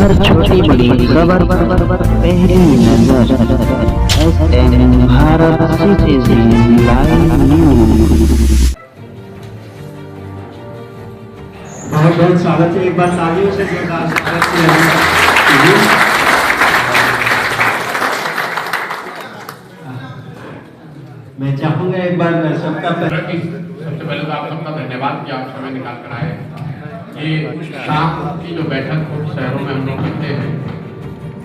हर छोटी बड़ी खबर पहली नजर SN Bharat citizen live news. बहुत बहुत स्वागत है, एक बार तालियों से जोरदार स्वागत किया। मैं चाहूंगा एक बार सबका सबसे पहले तो आप सबका धन्यवाद कि आप समय निकाल कर आए। ये शाम की जो बैठक कुछ शहरों में हम लोग करते हैं,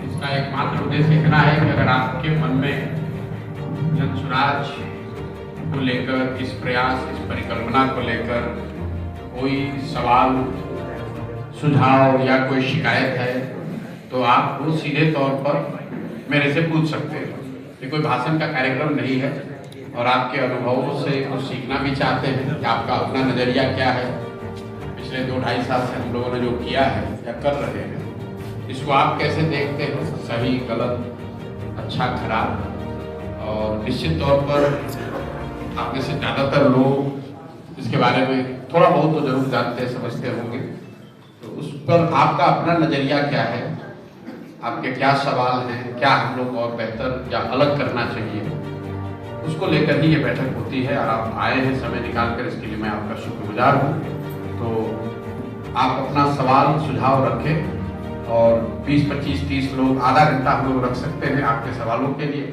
इसका एकमात्र उद्देश्य इतना है कि अगर आपके मन में जन स्वराज को लेकर, इस प्रयास, इस परिकल्पना को लेकर कोई सवाल, सुझाव या कोई शिकायत है तो आप वो सीधे तौर पर मेरे से पूछ सकते हैं। ये कोई भाषण का कार्यक्रम नहीं है और आपके अनुभवों से कुछ सीखना भी चाहते हैं कि आपका अपना नज़रिया क्या है। पिछले 2-2.5 साल से हम लोगों ने जो किया है या कर रहे हैं, इसको आप कैसे देखते हैं, सही, गलत, अच्छा, खराब। और निश्चित तौर पर आप में से ज़्यादातर लोग इसके बारे में थोड़ा बहुत तो जरूर जानते समझते होंगे, तो उस पर आपका अपना नज़रिया क्या है, आपके क्या सवाल हैं, क्या हम लोग और बेहतर या अलग करना चाहिए, उसको लेकर ही ये बैठक होती है। और आप आए हैं समय निकालकर, इसके लिए मैं आपका शुक्रगुजार हूँ। तो आप अपना सवाल, सुझाव रखें और 20, 25, 30 लोग, आधा घंटा हम लोग रख सकते हैं आपके सवालों के लिए,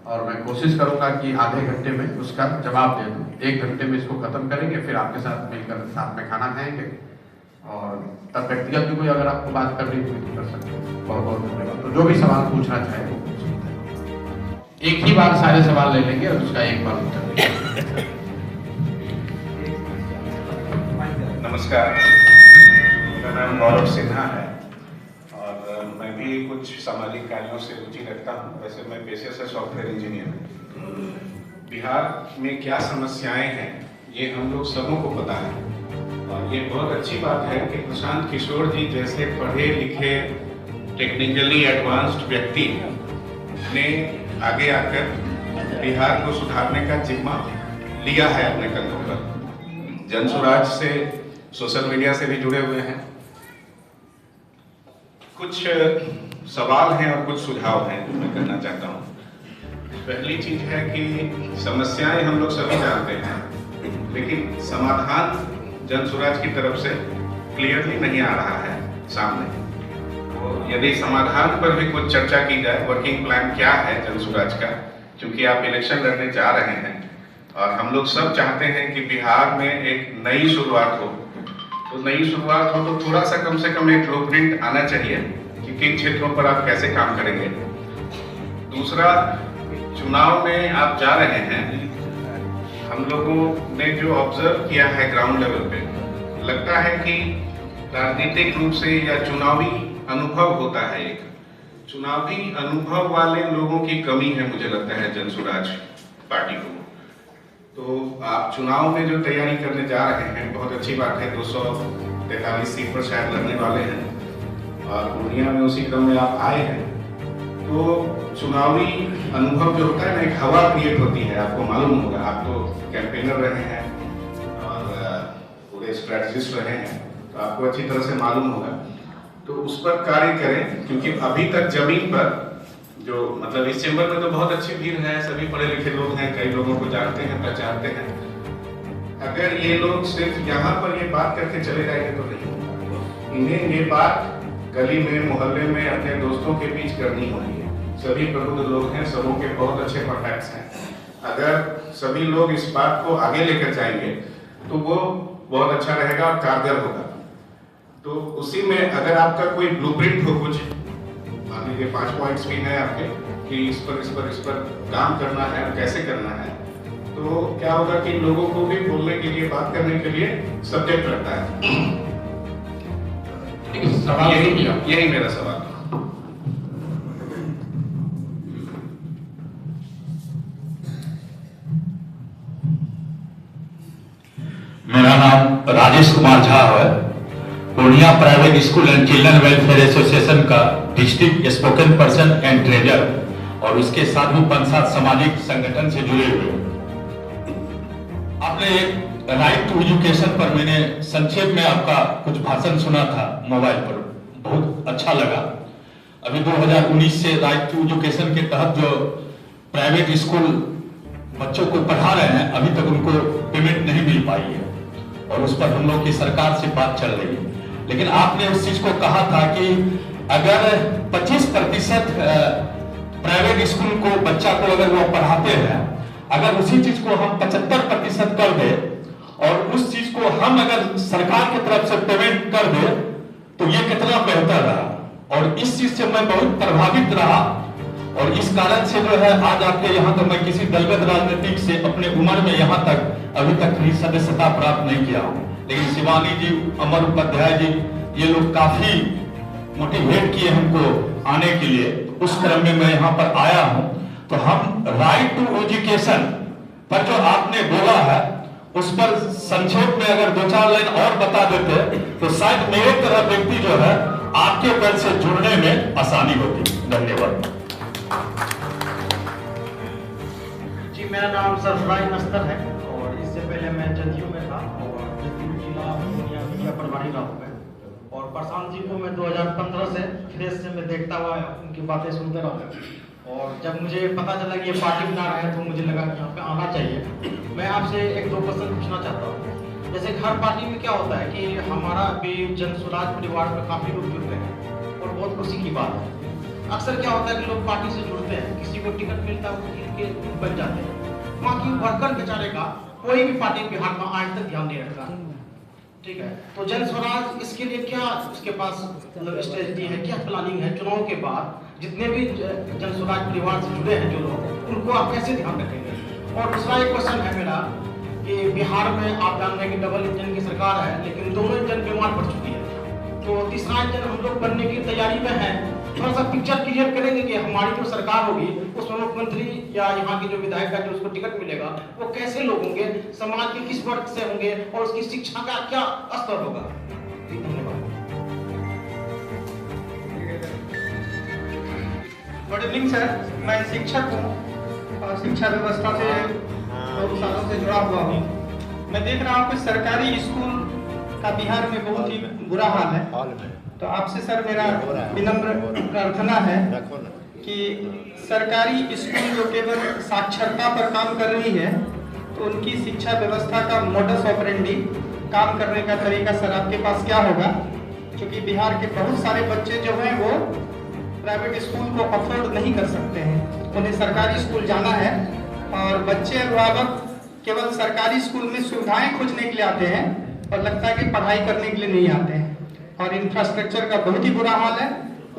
और मैं कोशिश करूंगा कि आधे घंटे में उसका जवाब दे दूँ। 1 घंटे में इसको खत्म करेंगे, फिर आपके साथ मिलकर साथ में खाना खाएंगे और तब व्यक्तिगत भी कोई अगर आपको बात करनी हो तो कर सकते हैं। बहुत बहुत धन्यवाद। तो जो भी सवाल पूछना चाहे वो पूछ सकते हैं। एक ही बार सारे सवाल ले लेंगे और उसका एक बार उत्तर देंगे। नमस्कार, मेरा नाम गौरव सिन्हा है और मैं भी कुछ सामाजिक कार्यों से रुचि रखता हूँ। वैसे मैं पेशे से सॉफ्टवेयर इंजीनियर हूँ। बिहार में क्या समस्याएं हैं ये हम लोग सबों को पता है और ये बहुत अच्छी बात है कि प्रशांत किशोर जी जैसे पढ़े लिखे, टेक्निकली एडवांस्ड व्यक्ति ने आगे आकर बिहार को सुधारने का जिम्मा लिया है अपने कंधों पर। जन स्वराज से, सोशल मीडिया से भी जुड़े हुए हैं। कुछ सवाल हैं और कुछ सुझाव हैं जो मैं करना चाहता हूँ। पहली चीज है कि समस्याएं हम लोग सभी जानते हैं, लेकिन समाधान जन स्वराज की तरफ से क्लियरली नहीं आ रहा है सामने। तो यदि समाधान पर भी कुछ चर्चा की जाए, वर्किंग प्लान क्या है जन स्वराज का, क्योंकि आप इलेक्शन लड़ने जा रहे हैं और हम लोग सब चाहते हैं कि बिहार में एक नई शुरुआत हो। तो नई शुरुआत हो तो थोड़ा सा कम से कम एक ब्लूप्रिंट आना चाहिए कि किन क्षेत्रों पर आप कैसे काम करेंगे। दूसरा, चुनाव में आप जा रहे हैं, हम लोगों ने जो ऑब्जर्व किया है ग्राउंड लेवल पे, लगता है कि राजनीतिक रूप से या चुनावी अनुभव होता है, एक चुनावी अनुभव वाले लोगों की कमी है मुझे लगता है जन स्वराज पार्टी को। तो आप चुनाव में जो तैयारी करने जा रहे हैं, बहुत अच्छी बात है। 243 सीट पर शायद लड़ने वाले हैं और पूर्णिया में उसी क्रम में आप आए हैं। तो चुनावी अनुभव जो होता है ना, एक हवा क्रिएट होती है, आपको मालूम होगा। आप तो कैंपेनर रहे हैं और पूरे स्ट्रेटजिस्ट रहे हैं, तो आपको अच्छी तरह से मालूम होगा। तो उस पर कार्य करें, क्योंकि अभी तक जमीन पर जो मतलब इस चैम्बर में तो बहुत अच्छी भीड़ है, सभी पढ़े लिखे लोग हैं, कई लोगों को जानते हैं, पहचानते हैं। अगर ये लोग सिर्फ यहाँ पर ये बात करके चले जाएंगे तो नहीं, इन्हें ये बात गली में, मोहल्ले में, अपने दोस्तों के बीच करनी होगी। सभी प्रबुद्ध लोग हैं, सबों के बहुत अच्छे कॉन्टैक्ट्स हैं। अगर सभी लोग इस बात को आगे लेकर जाएंगे तो वो बहुत अच्छा रहेगा और कारगर होगा। तो उसी में अगर आपका कोई ब्लूप्रिंट हो, कुछ मान लीजिए 5 पॉइंट्स भी हैं आपके कि इस पर काम करना है और कैसे करना है, तो क्या होगा कि लोगों को भी बोलने के लिए, बात करने के लिए सब्जेक्ट रहता है। यही मेरा सवाल। मेरा नाम राजेश कुमार झा है। Purnia private school and children welfare association का district spoken person and treasurer और उसके साथ भी 5-7 सामाजिक संगठन से जुड़े हुए। आपने राइट टू एजुकेशन पर मैंने संक्षेप में आपका कुछ भाषण सुना था मोबाइल पर, बहुत अच्छा लगा। अभी 2019 से राइट टू एजुकेशन के तहत जो प्राइवेट स्कूल बच्चों को पढ़ा रहे हैं, अभी तक उनको पेमेंट नहीं मिल पाई है और उस पर हम लोग की सरकार से बात चल रही है। लेकिन आपने उस चीज को कहा था कि अगर 25% प्राइवेट स्कूल को बच्चा को अगर वो पढ़ाते हैं, अगर उसी चीज को हम 75% कर दे और उस चीज को हम अगर सरकार की तरफ से पेमेंट कर दे तो ये कितना बेहतर रहा। और इस चीज से मैं बहुत प्रभावित रहा और इस कारण से जो है आज आपके यहाँ तो मैं किसी दलगत राजनीतिक से अपने उम्र में यहाँ तक अभी तक भी सदस्यता प्राप्त नहीं किया हूँ, लेकिन शिवानी जी, अमर उपाध्याय जी, ये लोग काफी मोटिवेट किए हमको आने के लिए। उस क्रम में मैं यहाँ पर आया हूँ। तो हम राइट टू एजुकेशन पर जो आपने बोला है उस पर संक्षेप में अगर 2-4 लाइन और बता देते तो शायद मेरे तरह व्यक्ति जो है आपके दल से जुड़ने में आसानी होती। धन्यवाद जी। मेरा नाम सरफराज नस्तर है और इससे पहले मैं जदयू में था और जदयू जिला पूर्णिया प्रभारी रहा हूँ मैं। और प्रशांत जी को मैं 2015 से फ्रेश से मैं देखता हुआ उनकी बातें सुनते रहा और जब मुझे पता चला कि ये पार्टी बना रहे हैं तो मुझे लगा कि यहाँ पे आना चाहिए। मैं आपसे 1-2 क्वेश्चन पूछना चाहता हूँ। जैसे हर पार्टी में क्या होता है कि हमारा भी जन स्वराज परिवार में काफ़ी लोग जुड़ गए हैं और बहुत खुशी की बात है। अक्सर क्या होता है कि लोग पार्टी से जुड़ते हैं, किसी को टिकट मिलता है वो के बन जाते हैं, बाकी वर्कर बेचारे का कोई भी पार्टी बिहार में आज तक ध्यान नहीं रखता। ठीक है, तो जन स्वराज इसके लिए क्या उसके पास मतलब स्ट्रेटजी है, क्या प्लानिंग है? चुनाव के बाद जितने भी जन स्वराज परिवार से जुड़े हैं जो लोग, उनको आप कैसे ध्यान रखेंगे? और दूसरा एक क्वेश्चन है मेरा कि बिहार में आप जान रहे हैं कि डबल इंजन की सरकार है, लेकिन दोनों इंजन बीमार पड़ चुकी है, तो तीसरा इंजन हम लोग बनने की तैयारी में है। थोड़ा सा पिक्चर क्लियर करेंगे कि हमारी जो सरकार होगी उसमें मुख्यमंत्री या यहाँ के जो विधायक का जो उसको टिकट मिलेगा वो कैसे लोग होंगे, समाज के किस वर्ग से होंगे और उसकी शिक्षा का क्या स्तर होगा? धन्यवाद। गुड इवनिंग सर, मैं शिक्षक हूँ और शिक्षा व्यवस्था से बहुत सालों से जुड़ा हुआ हूँ। मैं देख रहा हूँ कि सरकारी स्कूल का बिहार में बहुत ही बुरा हाल है। तो आपसे सर मेरा विनम्र प्रार्थना है कि सरकारी स्कूल जो केवल साक्षरता पर काम कर रही है तो उनकी शिक्षा व्यवस्था का मोडस ऑपरेंडी, काम करने का तरीका सर आपके पास क्या होगा? क्योंकि बिहार के बहुत सारे बच्चे जो हैं वो प्राइवेट स्कूल को अफोर्ड नहीं कर सकते हैं, उन्हें सरकारी स्कूल जाना है और बच्चे अभिभावक केवल सरकारी स्कूल में सुविधाएं खोजने के लिए आते हैं और लगता है कि पढ़ाई करने के लिए नहीं आते हैं। और इंफ्रास्ट्रक्चर का बहुत ही बुरा हाल है।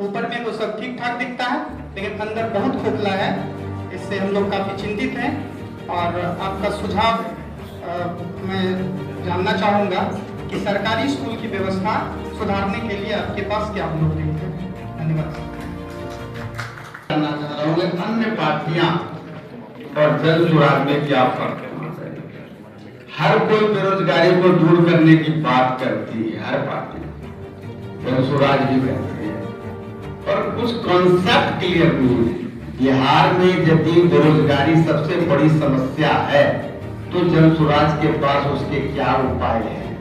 ऊपर में तो सब ठीक ठाक दिखता है लेकिन अंदर बहुत खोखला है। इससे हम लोग काफ़ी चिंतित हैं और आपका सुझाव मैं जानना चाहूँगा कि सरकारी स्कूल की व्यवस्था सुधारने के लिए आपके पास क्या अनुरोध है? धन्यवाद। जानना चाह रहा हूँ अन्य पार्टियां और जन स्वराज में क्या फर्क है? हर कोई बेरोजगारी को दूर करने की बात करती है, हर पार्टी, जन स्वराज भी करती है और कुछ कॉन्सेप्ट क्लियर नहीं है। बिहार में यदि बेरोजगारी सबसे बड़ी समस्या है तो जन स्वराज के पास उसके क्या उपाय हैं?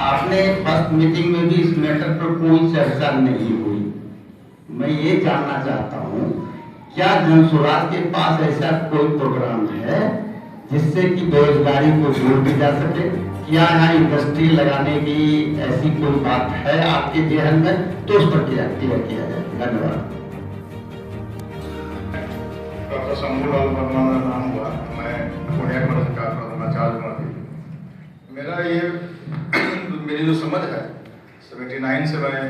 आपने फर्स्ट मीटिंग में भी इस मैटर पर कोई चर्चा नहीं हुई। मैं ये जानना चाहता हूँ क्या जन स्वराज के पास ऐसा कोई प्रोग्राम है जिससे कि बेरोजगारी को दूर की जा सके? क्या यहाँ इंडस्ट्री लगाने की ऐसी कोई बात है आपके जहन में? तो उस पर क्लियर किया जाए। धन्यवाद। डॉक्टर शंभूलाल वर्मा का नाम हुआ, मैं पूर्णिया का सरकार प्रधानाचार्य हूँ। मेरा ये मेरी जो समझ है 79 से मैं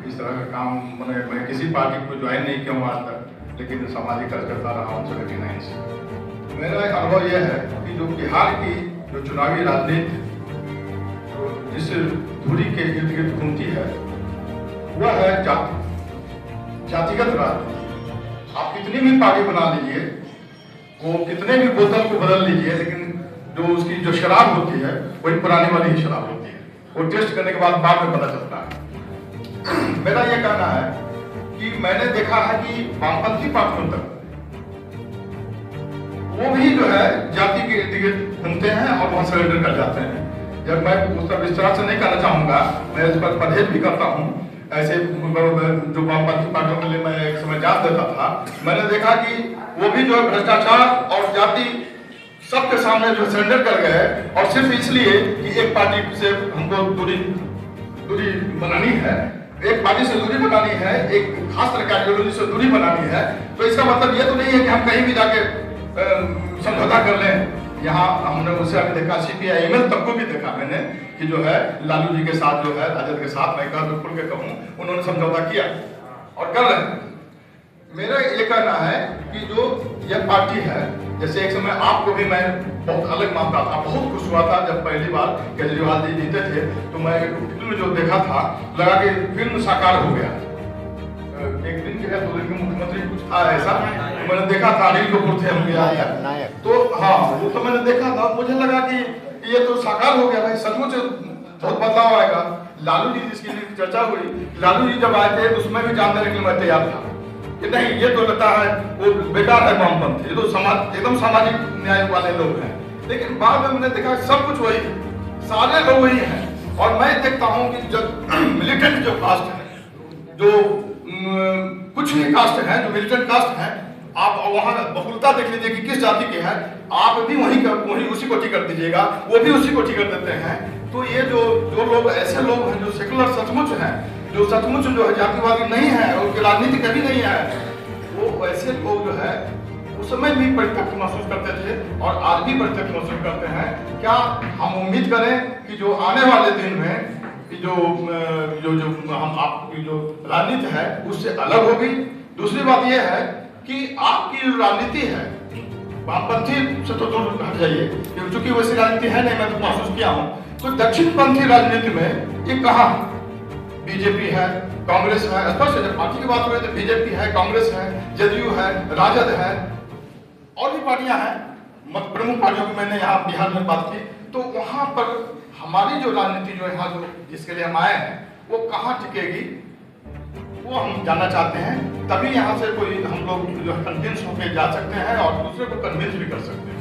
इस तरह का काम मैं किसी पार्टी को ज्वाइन नहीं किया हूँ आज तक, लेकिन सामाजिक कार्य करता रहा हूँ 79 से। मेरा अनुभव यह है कि जो बिहार की जो चुनावी राजनीति जो जिस धुरी के इर्द गिर्द घूमती है वह है जातिगत राजनीति। आप कितनी भी पार्टी बना लीजिए, वो कितने भी बोतल को बदल लीजिए, लेकिन जो उसकी जो शराब होती है वही पुरानी वाली ही शराब होती है। वो टेस्ट करने के बाद में पता चलता है। मेरा ये कहना है कि मैंने देखा है कि वामपंथी पार्टियों तक वो भी जो है जाति के इर्द गिर्द घूमते हैं और वहां सरेंडर कर जाते हैं। जब मैं उसका विस्तार से नहीं करना चाहूंगा, मैं इस पर परहेज भी करता हूँ। ऐसे जो वामपंथी पार्टियों के लिए मैं एक समय जान देता था, मैंने देखा कि वो भी जो है भ्रष्टाचार और जाति सबके सामने जो सरेंडर कर गए, और सिर्फ इसलिए कि एक पार्टी से हमको दूरी बनानी है, एक पार्टी से दूरी बनानी है, एक खास तरह की आइडियोलॉजी से दूरी बनानी है। तो इसका मतलब ये तो नहीं है कि हम कहीं भी जाके समझौता कर लें। यहाँ हमने उसे अभी देखा, CPI-ML तक को भी देखा मैंने कि जो है लालू जी के साथ जो है राजद के साथ, मैं कहा खुल के कहूँ, उन्होंने समझौता किया और कर रहे हैं। मेरा ये कहना है कि जो यह पार्टी है, जैसे एक समय आपको भी मैं बहुत अलग मानता था, बहुत खुश हुआ था जब पहली बार केजरीवाल जी जीते थे, तो मैं फिल्म जो देखा था लगा कि फिल्म साकार हो गया। एक दिन के 2 दिन के मुख्यमंत्री कुछ था ऐसा, तो मैंने देखा था, अनिल कपूर थे हम गया, तो हाँ वो तो मैंने देखा था, मुझे लगा कि ये तो साकार हो गया भाई, सचमुच बहुत बदलाव आएगा। लालू जी जिसकी चर्चा हुई, लालू जी जब आए थे तो उसमें भी जान देने के लिए मैं तैयार था कि नहीं, ये तो लगता है वो बेकार है वामपंथी, ये तो समाज एकदम सामाजिक न्याय वाले लोग हैं। लेकिन बाद में मैंने देखा सब कुछ वही, सारे लोग वही हैं। और मैं देखता हूँ कि जब मिलिटेंट जो कास्ट है, जो कुछ ही कास्ट है, जो मिलिटेंट कास्ट है, आप वहाँ बहुलता देख लीजिए कि किस जाति के हैं, आप भी वही उसी को टिकट दीजिएगा, वो भी उसी को टिकट देते हैं। तो ये जो लोग ऐसे लोग हैं जो सेकुलर सचमुच हैं, जो सचमुच जो है जातिवादी नहीं है और राजनीति कभी नहीं है, वो ऐसे लोग जो है उस समय भी परित्यक्त महसूस करते थे और आज भी परित्यक्त महसूस करते हैं। क्या हम उम्मीद करें कि जो आने वाले दिन में जो हम आपकी जो राजनीति है उससे अलग होगी। दूसरी बात यह है कि आपकी जो राजनीति है वामपंथी से तो दूर हट जाइए, क्योंकि वैसी राजनीति है नहीं, मैं तो महसूस किया हूँ। तो दक्षिणपंथी राजनीति में ये कहाँ बीजेपी है, कांग्रेस है, स्पष्ट जब पार्टी की बात हो रही है तो बीजेपी है, कांग्रेस है, जदयू है, राजद है, और भी पार्टियां हैं, प्रमुख पार्टियों की मैंने यहाँ बिहार में बात की। तो वहां पर हमारी जो राजनीति जो यहाँ जो जिसके लिए हम आए हैं वो कहाँ टिकेगी, वो हम जानना चाहते हैं। तभी यहाँ से कोई हम लोग जो कन्विंस होकर जा सकते हैं और दूसरे को कन्विंस भी कर सकते हैं।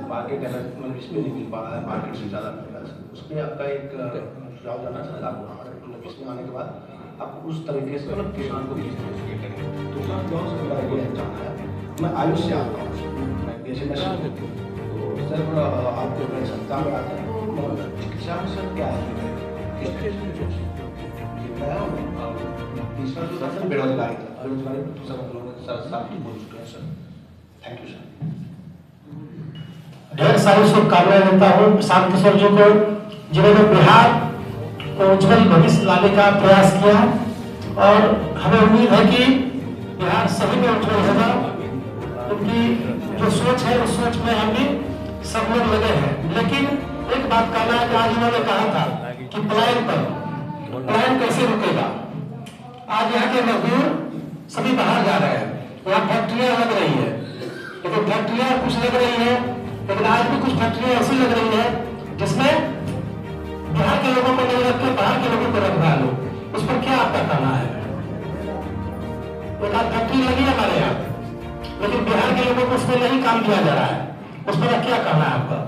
मार्केट मतलब इसमें नहीं मिल पा रहा है, मार्केट से ज़्यादा मिल रहा है, उसमें आपका एक सुझाव जाना चाहता हूँ। मतलब इसमें आने के बाद आप उस तरीके से मतलब किसान को किस तरह से करेंगे। दूसरा बहुत से बड़ा ये जाना है, मैं आयुष से आता हूँ, मैं पेशे में तो सर आपको अगर सत्ता में आता है तो चिकित्सा में सर क्या है, तीसरा जो सर बेरोजगारी था, बेरोजगारी तो सर हम लोग साथ ही बोल चुके हैं सर। Thank you sir. ढेर सारी शुभकामनाएं देता हूँ प्रशांत किशोर जी को, जिन्होंने बिहार को उज्जवल भविष्य लाने का प्रयास किया, और हमें उम्मीद है कि बिहार सभी में उज्जवल होगा, क्योंकि जो सोच है उस सोच में हम भी सब लोग लगे हैं। लेकिन एक बात कहना है कि आज उन्होंने कहा था कि पलायन कैसे रुकेगा। आज यहाँ के मजदूर सभी बाहर जा रहे हैं, यहाँ फैक्ट्रियां लग रही है, लेकिन फैक्ट्रियां कुछ लग रही है, लेकिन आज भी कुछ फैक्ट्रियां ऐसी लग रही है जिसमें बिहार के लोगों को नहीं रख के बाहर के लोगों को रख रहा है लोग। उस पर क्या आपका कहना है? एक आध फैक्ट्री लगी है हमारे यहाँ, लेकिन बिहार के लोगों को उसमें नहीं काम किया जा रहा है, उस पर क्या कहना है आपका?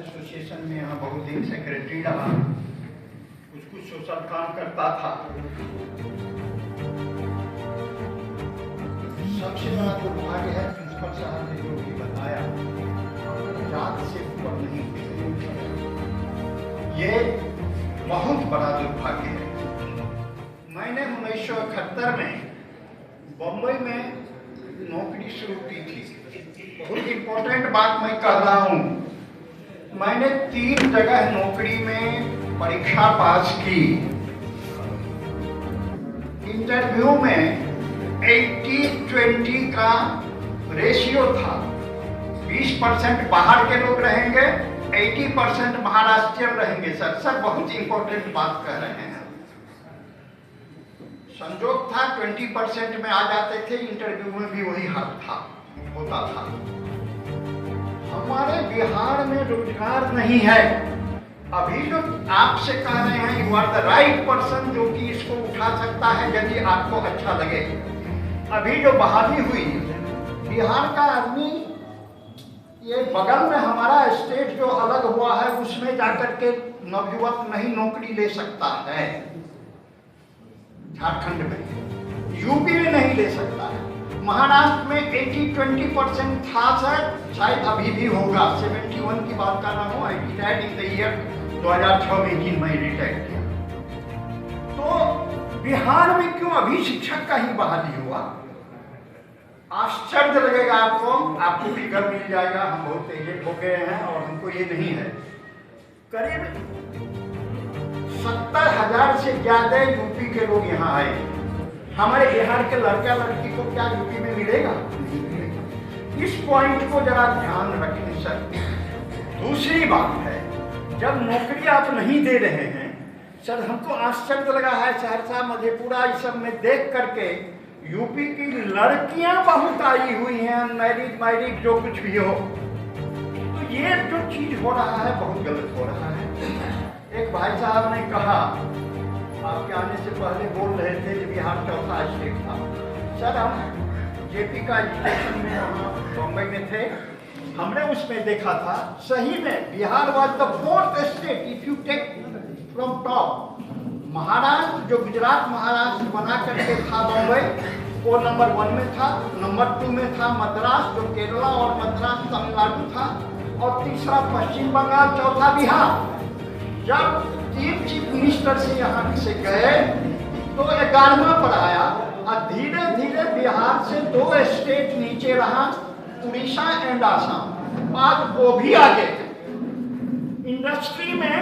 एसोसिएशन में यहाँ बहुत दिन सेक्रेटरी रहा, कुछ सोशल काम करता था। सबसे बड़ा दुर्भाग्य है प्रिंसिपल साहब ने जो भी बताया, जात से ऊपर नहीं, ये बहुत बड़ा दुर्भाग्य है। मैंने 1971 में बम्बई में नौकरी शुरू की थी। बहुत इम्पोर्टेंट बात मैं कर रहा हूँ, मैंने 3 जगह नौकरी में परीक्षा पास की। इंटरव्यू में 80-20 का रेशियो था, 20% बाहर के लोग रहेंगे, 80% महाराष्ट्रियन रहेंगे। सर बहुत इंपॉर्टेंट बात कह रहे हैं। संजोग था 20% में आ जाते थे, इंटरव्यू में भी वही हाल होता था। हमारे बिहार में रोजगार नहीं है। अभी जो आपसे कह रहे हैं, you are the right person जो कि इसको उठा सकता है यदि आपको अच्छा लगे। अभी जो बहाली हुई, बिहार का आदमी ये बगल में हमारा स्टेट जो अलग हुआ है उसमें जाकर के नवयुवक नहीं नौकरी ले सकता है, झारखंड में, यूपी में नहीं ले सकता है। महाराष्ट्र में 80-20% था सर, शायद अभी भी होगा। 71 की बात कर रहा हूँ, आई रिटायर्ड इन द ईयर 2006 में ही मैं रिटायर किया। तो बिहार में क्यों अभी शिक्षक का ही बहाली हुआ? आश्चर्य लगेगा आपको फिगर मिल जाएगा। हम बहुत एजेड हो गए हैं और हमको ये नहीं है। करीब 70,000 से ज्यादा यूपी के लोग यहाँ आए। हमारे बिहार के लड़का लड़की को क्या यूपी में मिलेगा? इस पॉइंट को जरा ध्यान रखें सर। दूसरी बात है, जब नौकरी आप नहीं दे रहे हैं सर, हमको आश्चर्य लगा है सहरसा मधेपुरा इस सब में देख करके यूपी की लड़कियां बहुत आई हुई हैं, अनमैरिड मैरिड जो कुछ भी हो। तो ये जो चीज हो रहा है बहुत गलत हो रहा है। एक भाई साहब ने कहा, आपके आने से पहले बोल रहे थे कि बिहार चौथा स्टेट था। सर हम जेपी का एजुकेशन में वहाँ बम्बई में थे, हमने उसमें देखा था सही में Bihar was the 4th state if you take from top. Maharashtra जो गुजरात महाराष्ट्र बना करके था बम्बई, वो नंबर 1 में था। नंबर 2 में था मद्रास जो केरला और मद्रास तमिलनाडु था, और तीसरा पश्चिम बंगाल, चौथा बिहार। जब 3 चीफ मिनिस्टर से यहाँ से गए तो 11वां पर आया, और धीरे धीरे बिहार से 2 स्टेट नीचे रहा, उड़ीसा एंड आसाम। आज वो भी आगे। इंडस्ट्री में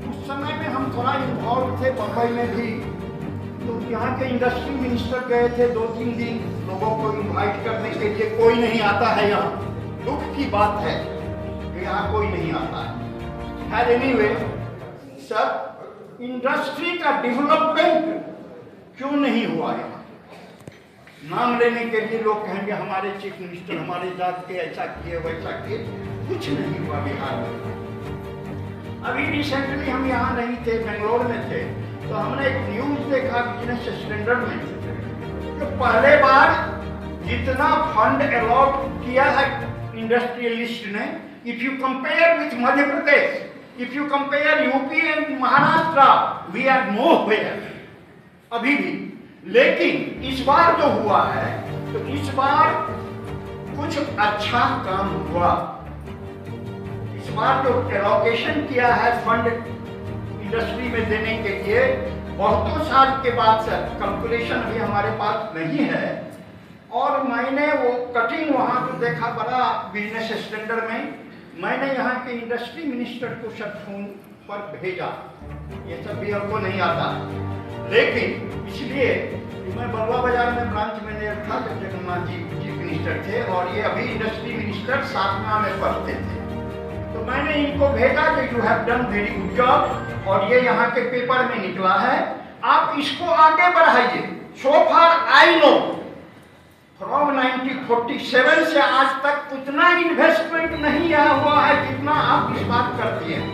उस समय में हम थोड़ा इन्वॉल्व थे बम्बई में भी, तो यहाँ के इंडस्ट्री मिनिस्टर गए थे 2-3 दिन लोगों को इनवाइट करने के लिए। कोई नहीं आता है यहाँ, दुख की बात है कि यहाँ कोई नहीं आता है। एनीवे सर, इंडस्ट्री का डेवलपमेंट क्यों नहीं हुआ यहाँ? नाम लेने के लिए लोग कहेंगे हमारे चीफ मिनिस्टर हमारे जात के ऐसा किए वैसा किए, कुछ नहीं हुआ बिहार में। अभी रिसेंटली हम यहाँ नहीं थे, बेंगलोर में थे, तो हमने एक न्यूज देखा बिजनेस स्टैंडर्ड में, तो पहले बार जितना फंड अलॉट किया है इंडस्ट्रियलिस्ट ने, if you compare with Madhya Pradesh, if you compare UP and Maharashtra, we are nowhere अभी भी। लेकिन इस बार जो हुआ है, तो इस बार कुछ अच्छा काम हुआ। इस बार जो एलोकेशन किया है फंड इंडस्ट्री में देने के लिए, बहुतों साल के बाद सर, कैलकुलेशन अभी हमारे पास नहीं है, और मैंने वो कटिंग वहाँ को देखा बड़ा बिजनेस स्टैंडर्ड में। मैंने यहाँ के इंडस्ट्री मिनिस्टर को सर फोन पर भेजा, ये सब भी हमको नहीं आता, लेकिन इसलिए मैं बलुआ बाजार में ब्रांच मैनेजर था जब जगन्नाथ जी चीफ मिनिस्टर थे, और ये अभी इंडस्ट्री मिनिस्टर सातवां में पढ़ते थे। तो मैंने इनको भेजा कि you have done very good job, और ये यहाँ के पेपर में निकला है, आप इसको आगे बढ़ाइए। सो फार आई नो फ्रॉम 1947 से आज तक उतना इन्वेस्टमेंट नहीं आया हुआ है जितना आप इस बार करती हैं।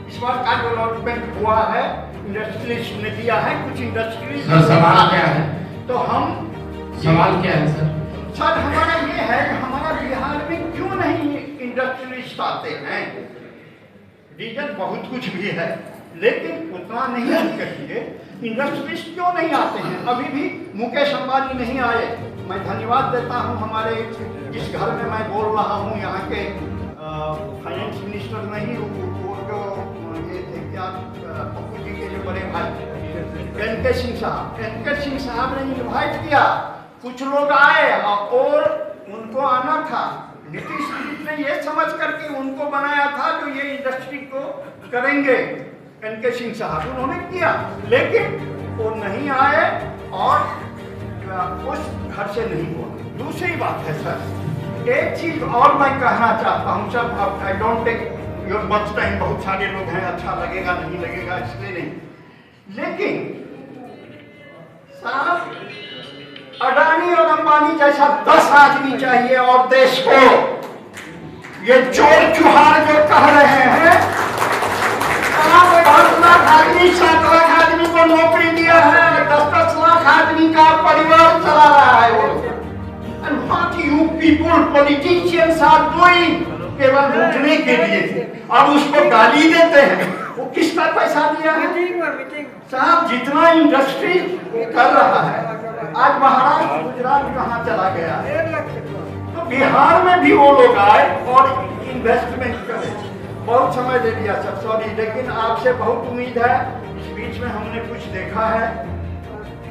इस बार का डेवलपमेंट हुआ है, इंडस्ट्रियलिस्ट ने दिया है, कुछ इंडस्ट्री। सर सवाल क्या है? तो हम सवाल क्या है सर? सर हमारा ये है कि हमारा बिहार में क्यों नहीं इंडस्ट्रियलिस्ट आते हैं? रीजन बहुत कुछ भी है, लेकिन उतना नहीं कहिए। इंडस्ट्रियलिस्ट क्यों नहीं आते हैं? अभी भी मुकेश अंबानी नहीं आए। मैं धन्यवाद देता हूं हमारे जिस घर में मैं बोल रहा हूं, यहाँ के फाइनेंस मिनिस्टर नहीं, वो जो ये थे क्या पप्पू जी के जो बड़े भाई एन.के. सिंह साहब, एन.के. सिंह साहब ने इन्वाइट किया, कुछ लोग आए और उनको आना था। नीतीश जी ने ये समझ करके उनको बनाया था जो ये इंडस्ट्री को करेंगे, एन.के. सिंह साहब, उन्होंने किया, लेकिन वो नहीं आए और उस घर से नहीं हुआ। दूसरी बात है सर, एक चीज और मैं कहना चाहता हूँ सब, I don't take your much time, बहुत सारे लोग हैं, अच्छा लगेगा नहीं लगेगा इसलिए नहीं, लेकिन साहब अडानी और अंबानी जैसा 10 आदमी चाहिए, और देश को ये चोर चुहार जो कह रहे हैं, 5 लाख आदमी 7 लाख आदमी उसको नौकरी दिया है, 10-10 लाख आदमी का परिवार चला रहा है वो। And what you people politicians are doing? केवल लूटने के लिए और उसको गाली देते हैं। वो किसका पैसा दिया है? साहब जितना इंडस्ट्री कर रहा है, आज महाराष्ट्र गुजरात कहाँ चला गया है, तो बिहार में भी वो लोग आए और इन्वेस्टमेंट करें। बहुत समय दे दिया सर, सॉरी, लेकिन आपसे बहुत उम्मीद है। इस बीच में हमने कुछ देखा है,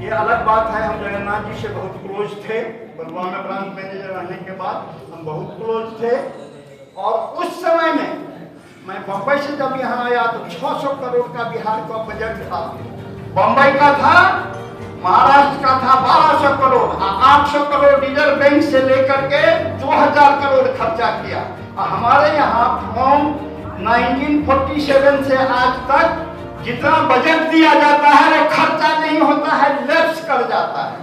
ये अलग बात है। हम जगन्नाथ जी से बहुत क्लोज थे, पुलवामा प्रांत मैनेजर रहने के बाद हम बहुत क्लोज थे। और उस समय में मैं बम्बई से जब यहाँ आया तो 600 करोड़ का बिहार का बजट था, बम्बई का था, महाराष्ट्र का था 1200 करोड़, 800 करोड़ रिजर्व बैंक से लेकर के 2000 करोड़ खर्चा किया। हमारे यहाँ फ्रॉम 1947 से आज तक जितना बजट दिया जाता है वो खर्चा नहीं होता है, लैप्स कर जाता है।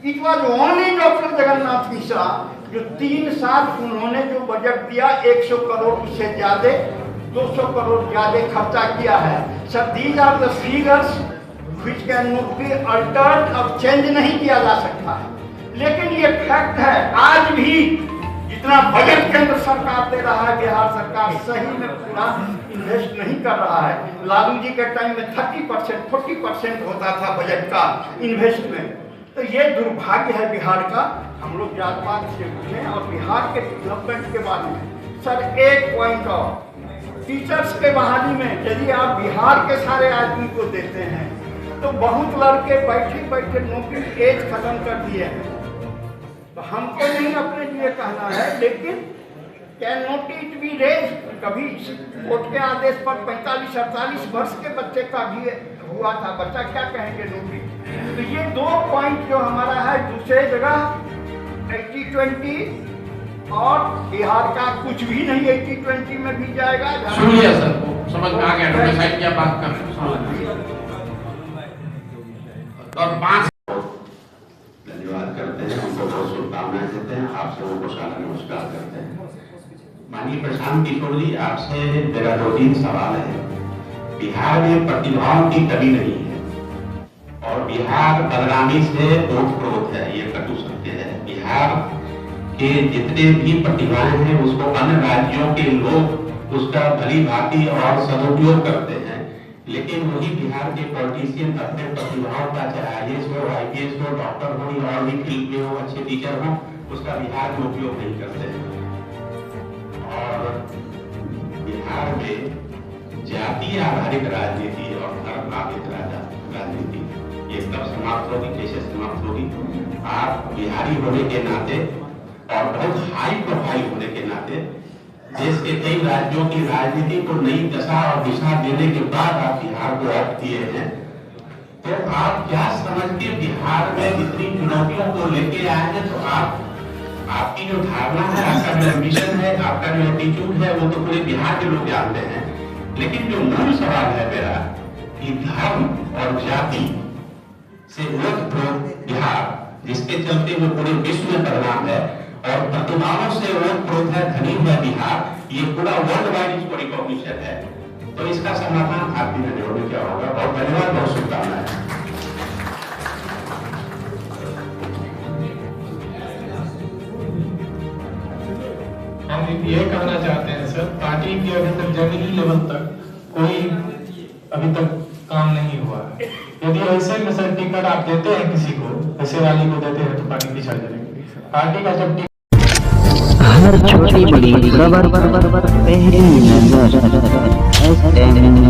It was only doctor Jagannath Mishra जो 3 साल उन्होंने जो बजट दिया 100 करोड़ से ज्यादा, 200 करोड़ ज्यादा खर्चा किया है। Sir these are the figures which can not be altered, अब चेंज नहीं किया जा सकता है। लेकिन ये फैक्ट है, आज भी जितना बजट केंद्र सरकार दे रहा है, बिहार सरकार सही में पूरा इन्वेस्ट नहीं कर रहा है। लालू जी के टाइम में 30%, 40% होता था बजट का इन्वेस्टमेंट। तो ये दुर्भाग्य है बिहार का। हम लोग जात पात से पूछे और बिहार के डेवलपमेंट के बारे में सर एक पॉइंट और, टीचर्स के बहाली में यदि आप बिहार के सारे आदमी को देते हैं तो बहुत लड़के बैठे बैठे नौकरी एज खत्म कर दिए हैं। तो हमको नहीं अपने लिए कहना है, लेकिन can not it be raise? कभी कोर्ट के आदेश पर 45-48 वर्ष के बच्चे का भी हुआ था, बच्चा क्या कहेंगे नौकरी। तो ये 2 पॉइंट जो हमारा है, दूसरे जगह 80-20 और बिहार का कुछ भी नहीं 80-20 में भी जाएगा। सुनिए सर, समझ में आ गया, साइड क्या बात कर रहे हैं। और 5 धन्यवाद करते हैं, उनको बहुत शुभकामनाएं देते हैं, आप सबों को सारा नमस्कार करते हैं। माननीय प्रशांत किशोर जी, आपसे मेरा 2-3 सवाल है। बिहार में प्रतिभाओं की कमी नहीं है और बिहार बदनामी से ओत-प्रोत है, ये कटु सत्य है। बिहार के जितने भी प्रतिभाएं हैं उसको अन्य राज्यों के लोग उसका भली भांति और सदुपयोग करते हैं, लेकिन वही बिहार के पॉलिटिशियन अपने प्रतिभाओं का, चाहे IAS हो, IPS हो, डॉक्टर हो और भी फील्ड में हो, अच्छे टीचर हो, उसका बिहार में उपयोग नहीं करते हैं। और बिहार में जाति आधारित राजनीति और धर्म आधारित राजनीति ये कब समाप्त होगी, कैसे समाप्त होगी? आप बिहारी होने के नाते और बहुत हाई प्रोफाइल होने के नाते देश के कई राज्यों की राजनीति को नई दशा और दिशा देने के बाद आप बिहार को ऑप्ट किए हैं, तो आप क्या समझ के बिहार में इतनी चुनौतियों को लेके आए हैं? तो आपकी जो धारणा है, आपका जो मिशन है, आपका जो एटीट्यूड है, वो तो पूरे बिहार के लोग जानते हैं। लेकिन जो मूल सवाल है मेरा कि धर्म और जाति से ओत-प्रोत बिहार, जिसके चलते वो पूरे विश्व में बदनाम है और प्रतिभाओं से ओत-प्रोत है, धनी है बिहार, ये पूरा वर्ल्ड वाइड इसको रिकॉग्निशन है। तो इसका समाधान आपकी नजरों में क्या होगा? बहुत धन्यवाद, बहुत शुभकामनाएं। हम ये कहना चाहते हैं सर, पार्टी की अभी तक जमीनी लेवल तक कोई अभी तक काम नहीं हुआ है। यदि ऐसे में सर टिकट आप देते हैं किसी को, ऐसे वाली को देते हैं तो पार्टी पिछड़ जाएगी। पार्टी का जब हर छोटी बड़ी खबर पहली नजर,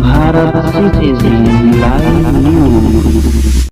भारत सिटीजन लाइव